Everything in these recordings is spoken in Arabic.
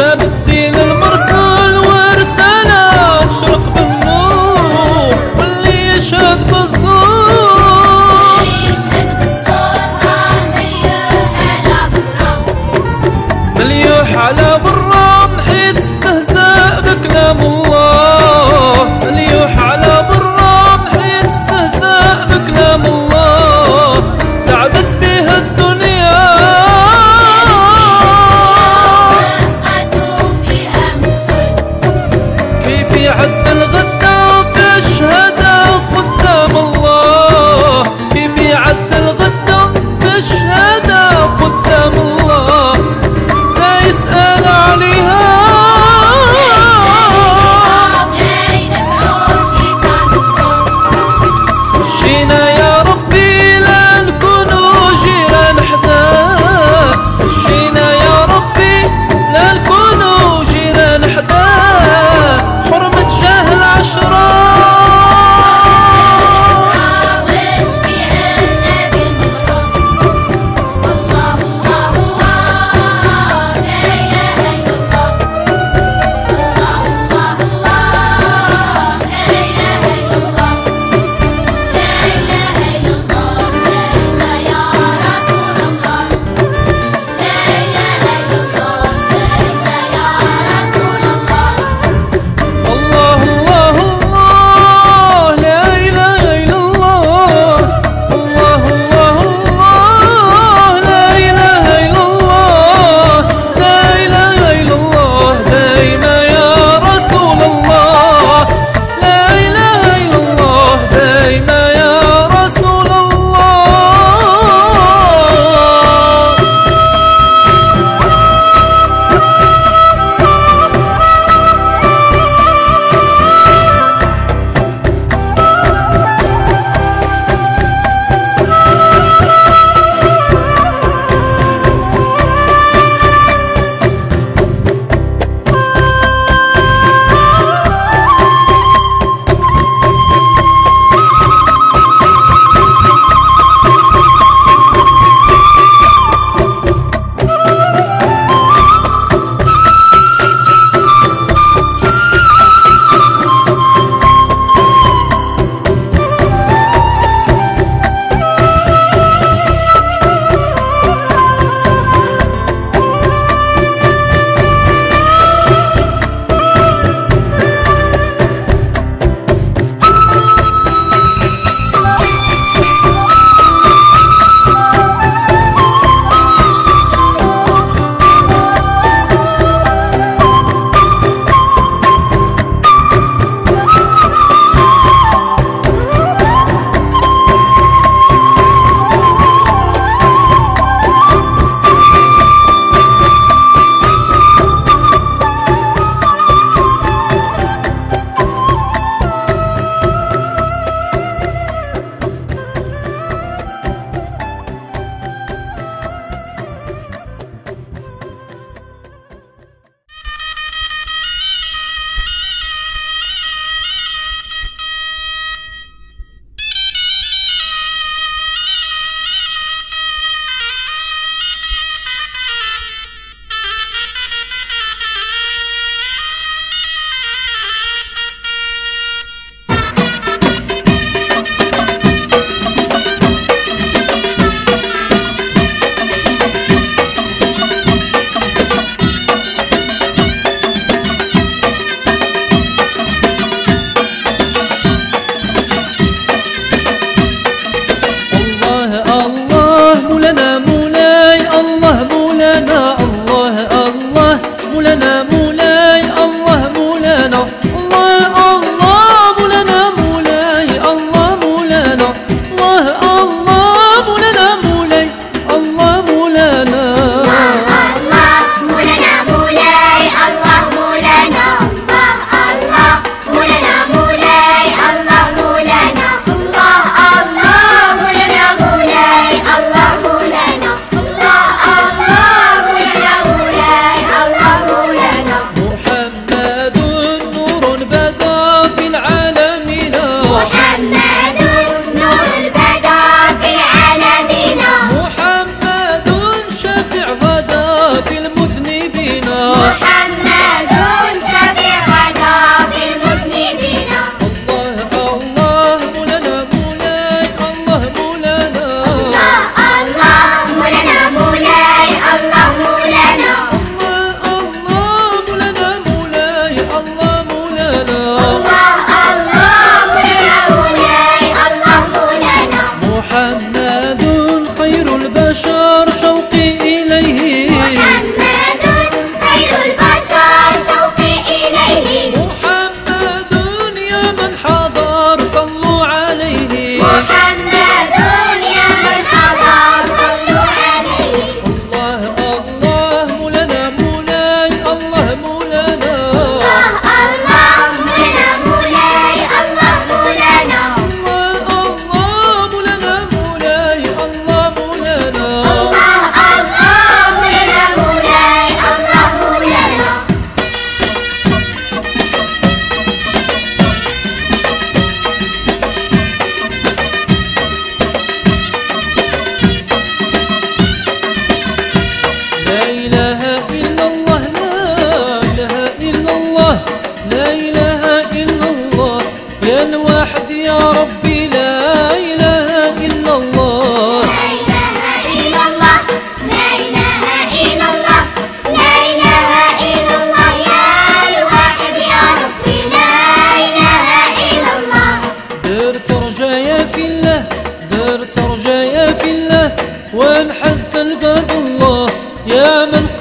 جاب الدين المرسول ورساله اشرق بالنور، واللي يشهد بالزور مليوح على برام حيت استهزاء بكلام الله، مليوح على برام حيت استهزاء بكلام الله، تعبت بها الدنيا كيف يعد الغدا في الشهادة قدام الله، كيف يعد الغدا في الشهادة قدام الله، يسأل عليها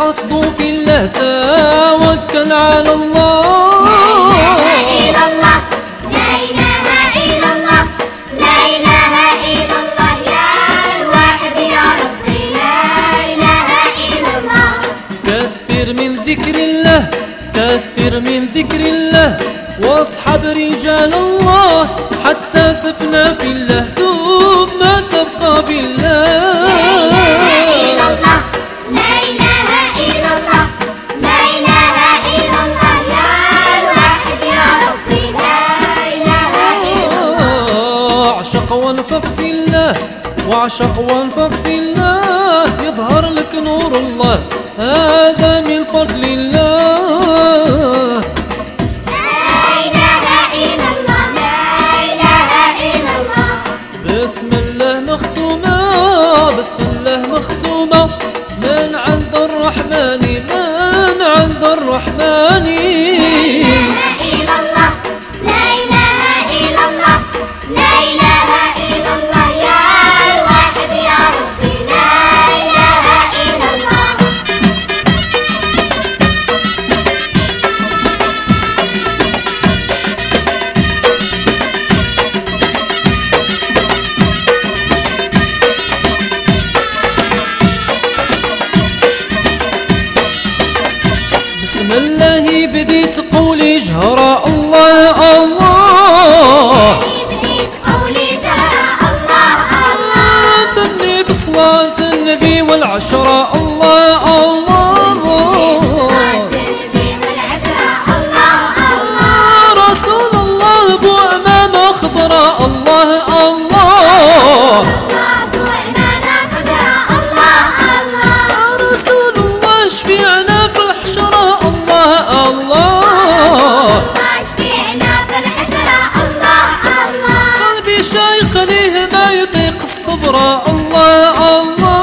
قصده في الله توكل على الله. لا إله إلا الله، لا إله إلا الله، لا إله إلا الله، يا الواحد يا ربي، لا إله إلا الله. كثر من ذكر الله، كثر من ذكر الله، واصحب رجال الله حتى تفنى في الله ثم تبقى بالله. لا إله إلا الله، لا إله إلا الله، يا الواحد يا ربي، لا إله إلا الله. اعشق وانفق في الله، واعشق وانفق في الله، يظهر لك نور الله، هذا من فضل الله. بسم الله مختومة، بسم الله مختومة، من عند الرحمن، من عند الرحمن. لا إله إلا الله، لا إله إلا الله، يا الواحد يا ربي، لا إله إلا الله. بسم الله بديت قولي جهرا الله الله، بديت قولي جهرا الله الله، تني بصلاة النبي والعشرة الله الله، رسول الله ابو امامة خضراء الله الله، رسول الله شفيعنا في الحشرة الله الله، قلبي شايق ليه ما يطيق الصبر الله الله،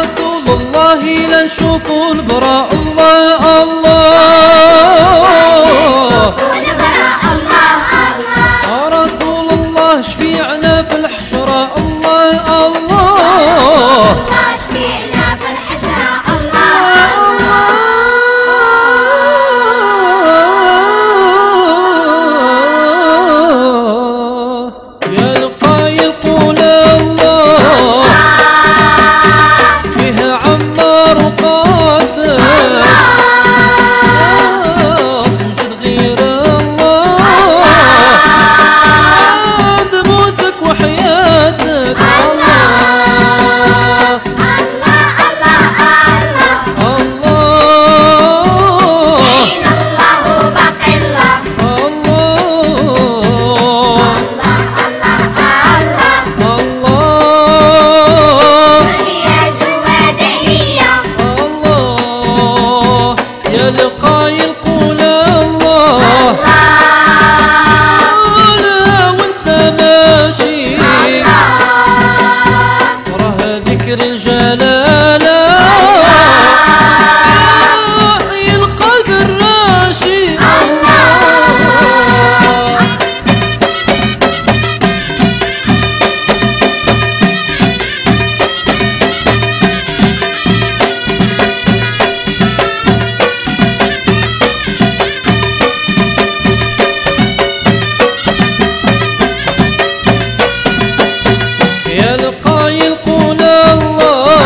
رسول الله لا نشوفوا البراء الله الله، رسول الله شفيعنا في الحشرة الله الله. يا القايل قول الله، فيها عمار وقاتل، توجد غير الله، هذا موتك وحياتك الله القايل قول الله، لا وانت ماشي وراه ذكر الجلالة، يا القلب الراشي يا القايل قول الله،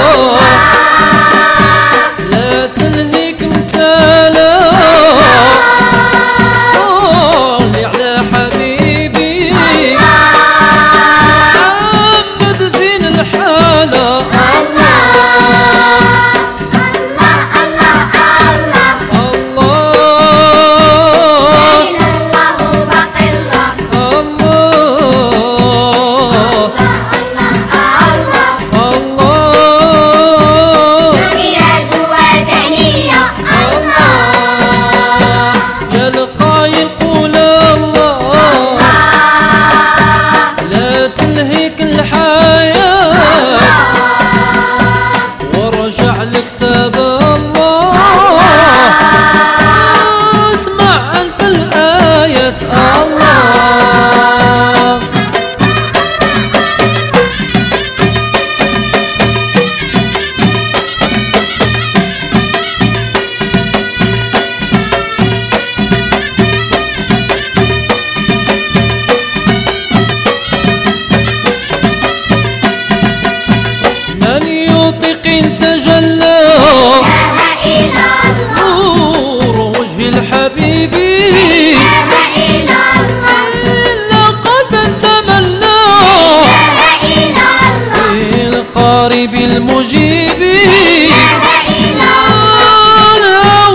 القريب المجيب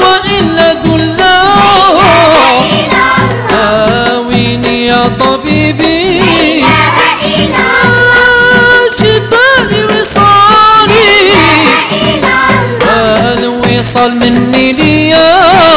وإلا دلاه آويني يا طبيبي شفاني وصالي الوصال مني ليا